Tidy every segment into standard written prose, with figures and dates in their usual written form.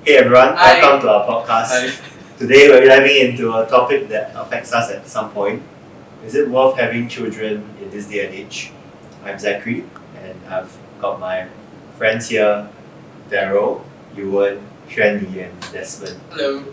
Hey everyone, Hi. welcome to our podcast. Hi. Today we're diving into a topic that affects us at some point. Is it worth having children in this day and age? I'm Zachary and I've got my friends here, Daryl, Yuan, Xuan Li and Desmond. Hello.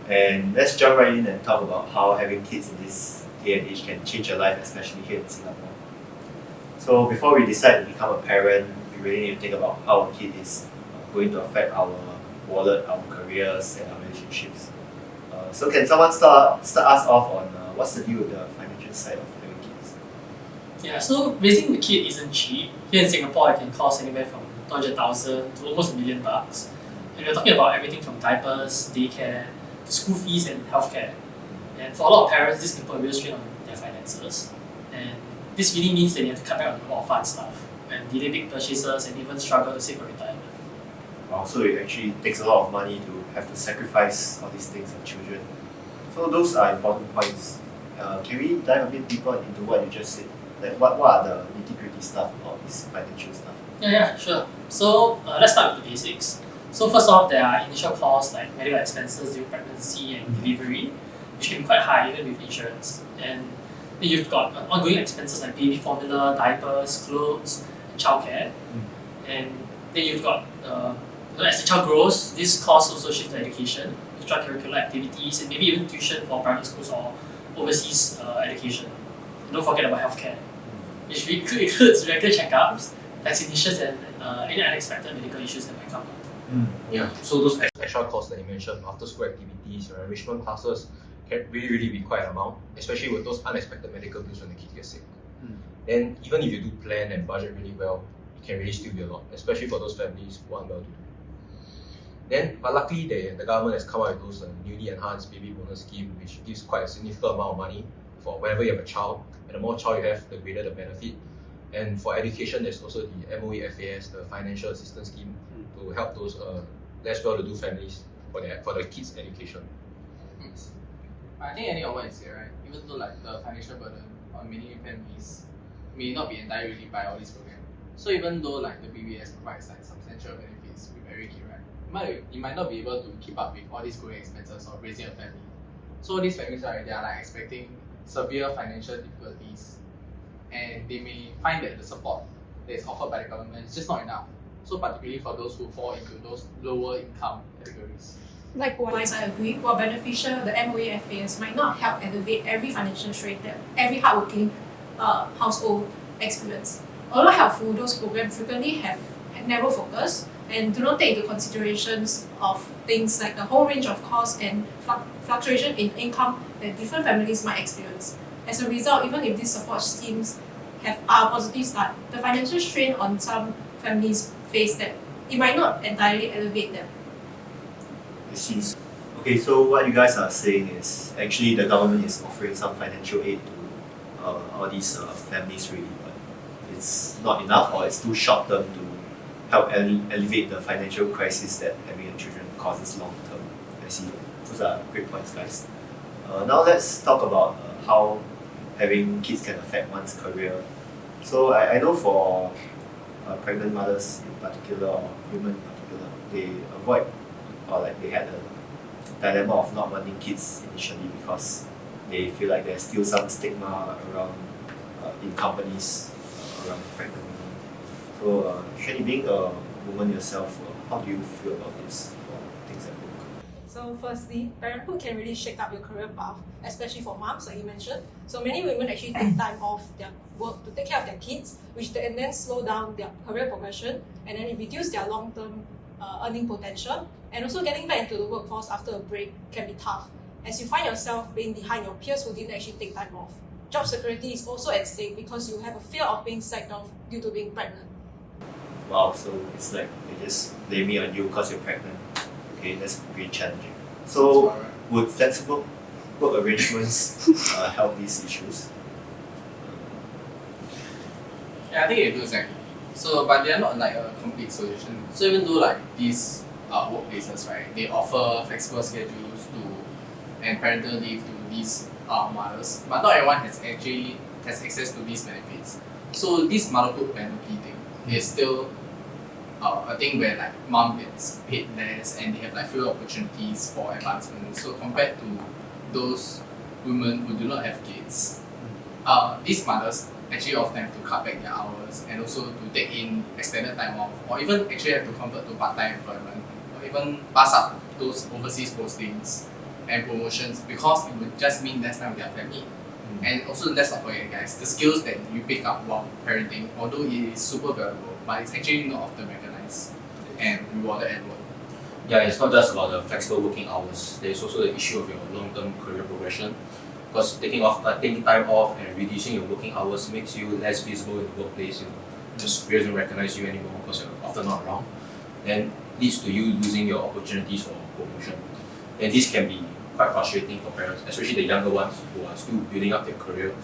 And let's jump right in and talk about how having kids in this day and age can change your life, especially here in Singapore. So before we decide to become a parent, we really need to think about how a kid is going to affect our wallet, our careers, and our relationships. So can someone start us off on what's the deal with the financial side of having kids? Yeah, so raising the kid isn't cheap. Here in Singapore, it can cost anywhere from 200,000 to almost $1 million. And we're talking about everything from diapers, daycare, to school fees and healthcare. And for a lot of parents, this can put a real strain on their finances. And this really means that they have to cut back on a lot of fun stuff and delay big purchases and even struggle to save for retirement. Wow, so it actually takes a lot of money to have to sacrifice all these things on children. So those are important points. Can we dive a bit deeper into what you just said? Like what are the nitty-gritty stuff about this financial stuff? Yeah, sure. So let's start with the basics. So first off, there are initial costs like medical expenses during pregnancy and delivery, which can be quite high even with insurance. And then you've got ongoing expenses like baby formula, diapers, clothes, and childcare. And then you've got as the child grows, these costs also shift to education, extracurricular activities, and maybe even tuition for private schools or overseas education. And don't forget about healthcare, which includes regular checkups, vaccinations, and any unexpected medical issues that might come up. Yeah, so those extra costs that you mentioned, after school activities or enrichment classes, can really be quite an amount, especially with those unexpected medical bills when the kid gets sick. Then even if you do plan and budget really well, it can really still be a lot, especially for those families who aren't well to do. Then, but luckily the government has come out with those newly enhanced baby bonus scheme, which gives quite a significant amount of money for whenever you have a child. And the more child you have, the greater the benefit. And for education, there's also the MOE FAS, the Financial Assistance Scheme, to help those less well-to-do families for their kids' education. I think any of what you say, right? Even though like the financial burden on many families may not be entirely relieved by all these programs. So even though like the BBS provides like substantial benefits with every kid, right? You might not be able to keep up with all these growing expenses of raising a family. So these families, right, they are like expecting severe financial difficulties, and they may find that the support that is offered by the government is just not enough. So particularly for those who fall into those lower income categories. Likewise, I agree. While beneficial, the MOE FAS might not help elevate every financial strain that every hardworking household experience. Although helpful, those programs frequently have narrow focus and do not take into considerations of things like the whole range of costs and fluctuation in income that different families might experience. As a result, even if these support schemes are a positive start, the financial strain on some families face that it might not entirely elevate them. I see. Okay, so what you guys are saying is actually the government is offering some financial aid to all these families really, but it's not enough or it's too short term to help alleviate the financial crisis that having a children causes long term. I see. Those are great points, guys. Now let's talk about how having kids can affect one's career. So I know for pregnant mothers in particular or women in particular, they avoid or like they had a dilemma of not wanting kids initially because they feel like there's still some stigma around in companies around pregnant women. So Xuan, being a woman yourself, how do you feel about this things at work? So firstly, parenthood can really shake up your career path, especially for moms, like you mentioned. So many women actually take time off their work to take care of their kids, which then slow down their career progression, and then it reduce their long-term earning potential. And also getting back into the workforce after a break can be tough, as you find yourself being behind your peers who didn't actually take time off. Job security is also at stake because you have a fear of being sacked off due to being pregnant. Wow, so it's like they just blame it on you because you're pregnant. Okay, that's pretty challenging. So would flexible work arrangements help these issues? Yeah, I think it do exactly. So, but they are not like a complete solution. So even though like these workplaces, right, they offer flexible schedules to and parental leave to these mothers, but not everyone has access to these benefits. So this motherhood penalty thing is still a thing where like mom gets paid less and they have like fewer opportunities for advancement. So compared to those women who do not have kids, these mothers actually often have to cut back their hours and also to take in extended time off, or even actually have to convert to part-time employment, or even pass up those overseas postings and promotions because it would just mean less time with their family. And also, let's not forget, guys, the skills that you pick up while parenting, although it is super valuable, but it's actually not often recognized and rewarded at work. Yeah, it's not just about the flexible working hours. There's also the issue of your long-term career progression. Because taking time off and reducing your working hours makes you less visible in the workplace. Just doesn't recognize you anymore because you're often not around. Then leads to you losing your opportunities for promotion. And this can be quite frustrating for parents, especially the younger ones who are still building up their career.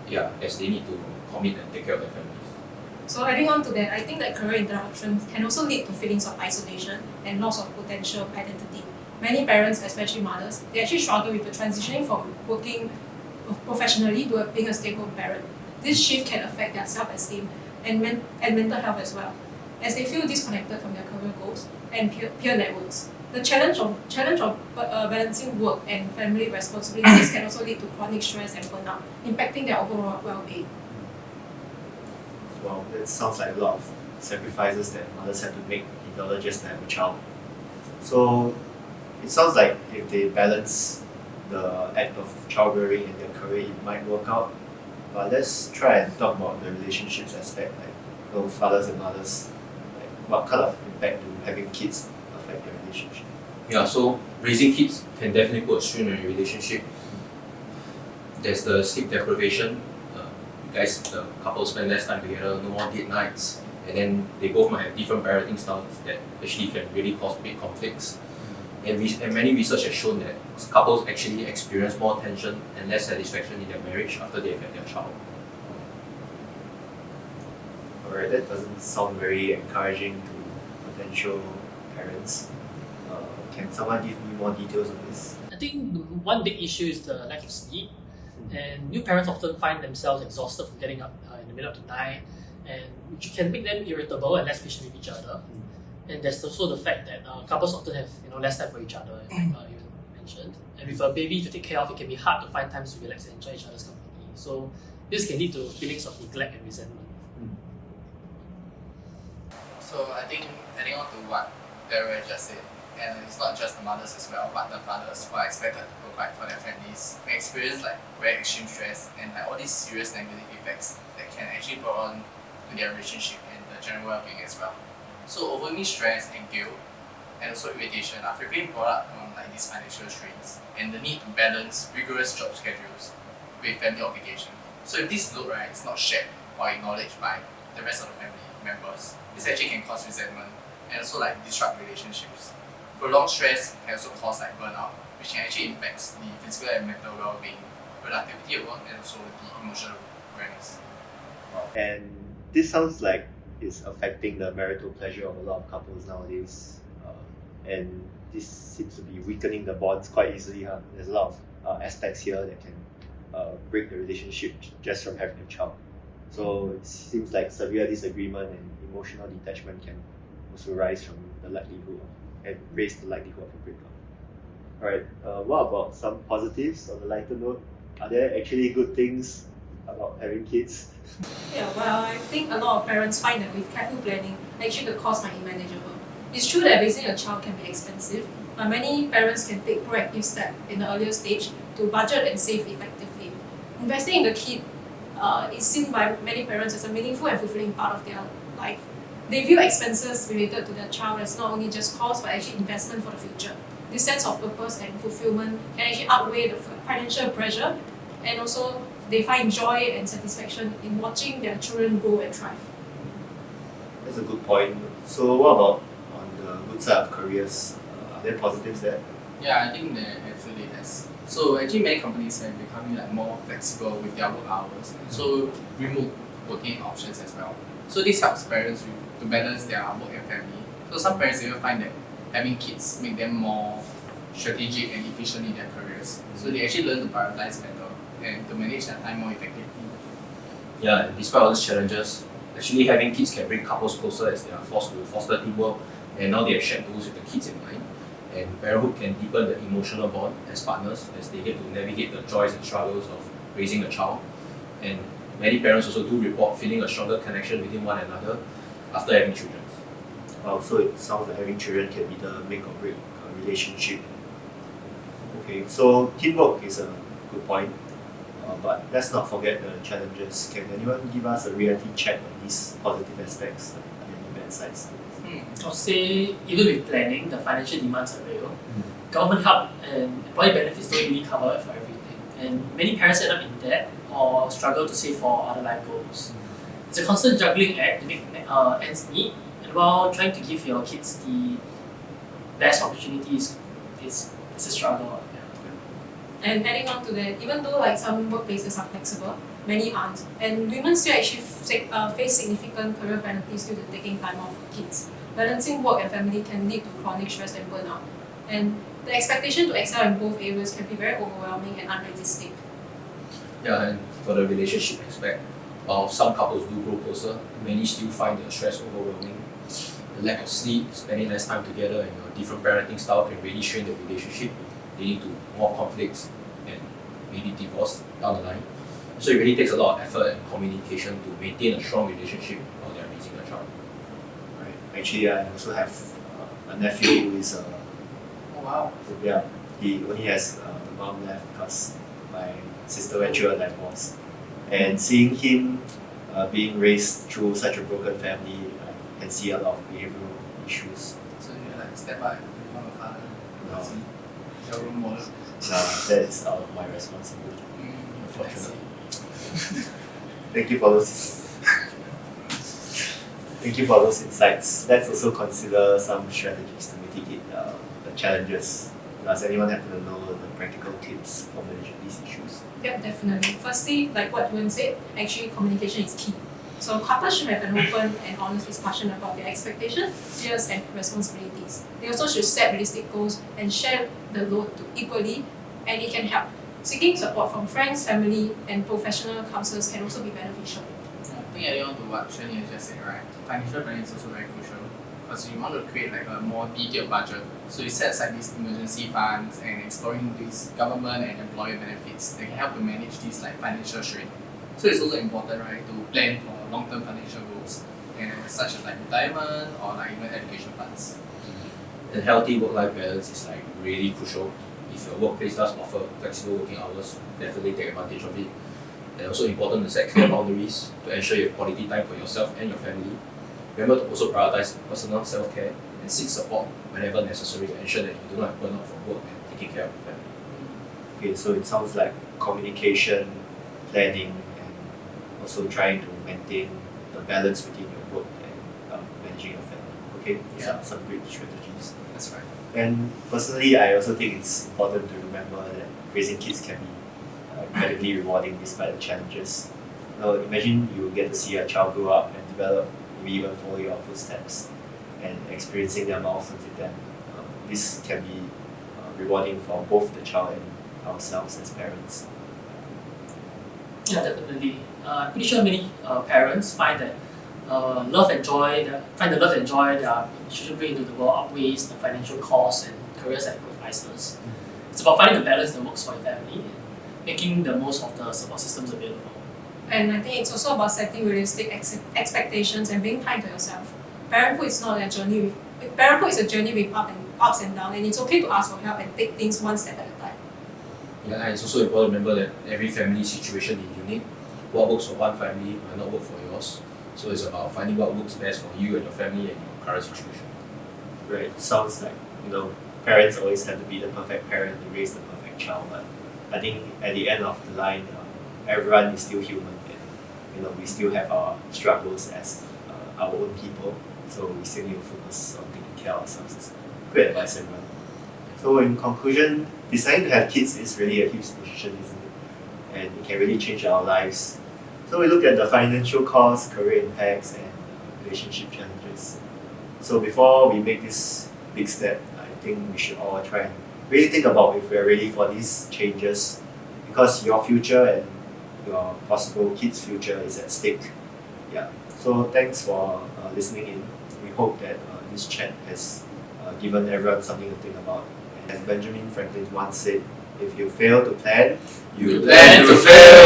Yeah, as they need to commit and take care of their families. So adding on to that, I think that career interruptions can also lead to feelings of isolation and loss of potential identity. Many parents, especially mothers, they actually struggle with the transitioning from working professionally to being a stay-at-home parent. This shift can affect their self-esteem and mental health as well, as they feel disconnected from their career goals and peer networks. The challenge of balancing work and family responsibilities can also lead to chronic stress and burnout, impacting their overall well-being. Well, it sounds like a lot of sacrifices that mothers have to make in order just to have a child. So it sounds like if they balance the act of childbearing and their career, it might work out. But let's try and talk about the relationships aspect, like both fathers and mothers. Like what kind of impact do having kids affect their relationship? Yeah, so raising kids can definitely put a strain on your relationship. There's the sleep deprivation. The couple spend less time together, no more date nights, and then they both might have different parenting styles that actually can really cause big conflicts. And many research has shown that couples actually experience more tension and less satisfaction in their marriage after they have had their child. Alright, that doesn't sound very encouraging to potential parents. Can someone give me more details on this? I think one big issue is the lack of sleep, and new parents often find themselves exhausted from getting up in the middle of the night, and which can make them irritable and less patient with each other. And there's also the fact that couples often have less time for each other, like you mentioned. And with a baby to take care of, it can be hard to find times to relax and enjoy each other's company. So this can lead to feelings of neglect and resentment. So I think adding on to what Daryl just said, and it's not just the mothers as well, but the fathers who are expected to provide for their families may experience like very extreme stress and like all these serious negative effects that can actually brought on to their relationship and the general well-being as well. So overly stress and guilt and also irritation are frequently brought up on like these financial strains and the need to balance rigorous job schedules with family obligations. So if this load is not shared or acknowledged by the rest of the family members, this actually can cause resentment and also like disrupt relationships. Prolonged stress can also cause like burnout, which can actually impact the physical and mental well-being, productivity at work, and also the emotional awareness. And this sounds like it's affecting the marital pleasure of a lot of couples nowadays. And this seems to be weakening the bonds quite easily. There's a lot of aspects here that can break the relationship just from having a child. So it seems like severe disagreement and emotional detachment can also rise from the likelihood and raise the likelihood of a breakup. Alright, what about some positives on the lighter note? Are there actually good things about having kids? Yeah, well, I think a lot of parents find that with careful planning, actually the cost might be manageable. It's true that raising a child can be expensive, but many parents can take proactive steps in the earlier stage to budget and save effectively. Investing in the kid is seen by many parents as a meaningful and fulfilling part of their life. They view expenses related to their child as not only just cost but actually investment for the future. This sense of purpose and fulfillment can actually outweigh the financial pressure, and also they find joy and satisfaction in watching their children grow and thrive. That's a good point. So what about on the good side of careers? Are there positives there? Yeah, I think there absolutely has. So actually many companies are becoming like more flexible with their work hours, so remote working options as well. So this helps parents to balance their work and family. So some parents even find that having kids make them more strategic and efficient in their careers. So they actually learn to prioritize better and to manage their time more effectively. Yeah, and despite all these challenges, Actually, having kids can bring couples closer as they are forced to foster teamwork, and now they have shared goals with the kids in mind. And parenthood can deepen the emotional bond as partners as they get to navigate the joys and struggles of raising a child. And many parents also do report feeling a stronger connection within one another after having children. Wow, so it sounds like having children can be the make or break relationship. Okay, so teamwork is a good point, but let's not forget the challenges. Can anyone give us a reality check on these positive aspects and any bad sides? I'll say even with planning, the financial demands are real. Government help and employee benefits don't really cover for everything, and many parents end up in debt or struggle to save for other life goals. It's a constant juggling act to make ends meet, and while trying to give your kids the best opportunities, it's a struggle. And adding on to that, even though like some workplaces are flexible, many aren't. And women still actually face significant career penalties due to taking time off for kids. Balancing work and family can lead to chronic stress and burnout. And the expectation to excel in both areas can be very overwhelming and unrealistic. Yeah, and for the relationship aspect, while some couples do grow closer, many still find the stress overwhelming. The lack of sleep, spending less time together, and your different parenting style can really strain the relationship, leading to more conflicts and maybe divorce down the line. So it really takes a lot of effort and communication to maintain a strong relationship while they're raising a child. Right. Actually, I also have a nephew who is Oh wow. yeah, he only has the mom left because my sister went through a divorce. And seeing him being raised through such a broken family, I can see a lot of behavioral issues. So you like step up and become a father. No. See? Your role model. That is out of my responsibility. Unfortunately. Thank you for those. Thank you for those insights. Let's also consider some strategies to mitigate the challenges. Does anyone happen to know the practical tips for managing these issues? Yeah, definitely. Firstly, like what Yuan said, actually communication is key. So couples should have an open and honest discussion about their expectations, fears, and responsibilities. They also should set realistic goals and share the load equally, and it can help. Seeking support from friends, family, and professional counselors can also be beneficial. I think adding on to what Shen Yi just said, right? Financial planning is also very crucial because you want to create like a more detailed budget. So you set aside these emergency funds and exploring these government and employer benefits that can help to manage these like financial strain. So it's also important, right, to plan for long-term financial goals, and such as like retirement or like even education funds. And healthy work-life balance is like really crucial. If your workplace does offer flexible working hours, definitely take advantage of it. And also important to set clear boundaries to ensure you have quality time for yourself and your family. Remember to also prioritize personal self-care and seek support whenever necessary to ensure that you do not have burnout from work and taking care of your family. Okay, so it sounds like communication, planning, and also trying to maintain the balance between your work and managing your family. Okay, these Yeah. are some great strategies. That's right. And personally, I also think it's important to remember that raising kids can be incredibly rewarding despite the challenges. Now, imagine you get to see a child grow up and develop, maybe even follow your footsteps, and experiencing their milestones with them. This can be rewarding for both the child and ourselves as parents. Yeah, definitely. I'm pretty sure many parents find that find the love and joy their children bring into the world outweighs the financial costs and career sacrifices. It's about finding the balance that works for your family and making the most of the support systems available. And I think it's also about setting realistic expectations and being kind to yourself. Parenthood is not a journey with parenthood is a journey with ups and downs, and it's okay to ask for help and take things one step at a time. Yeah, and it's also important to remember that every family situation is unique. What works for one family might not work for yours. So it's about finding what works best for you and your family and your current situation. Right, sounds like, parents always have to be the perfect parent to raise the perfect child, but I think at the end of the line, everyone is still human, and we still have our struggles as our own people, so we still need to focus on taking care of ourselves. Great advice, everyone. So in conclusion, deciding to have kids is really a huge decision, isn't it? And it can really change our lives. So we look at the financial costs, career impacts, and relationship challenges. So before we make this big step, I think we should all try and really think about if we're ready for these changes, because your future and your possible kids' future is at stake. Yeah. So thanks for listening in. We hope that this chat has given everyone something to think about. And as Benjamin Franklin once said, if you fail to plan, You plan to fail.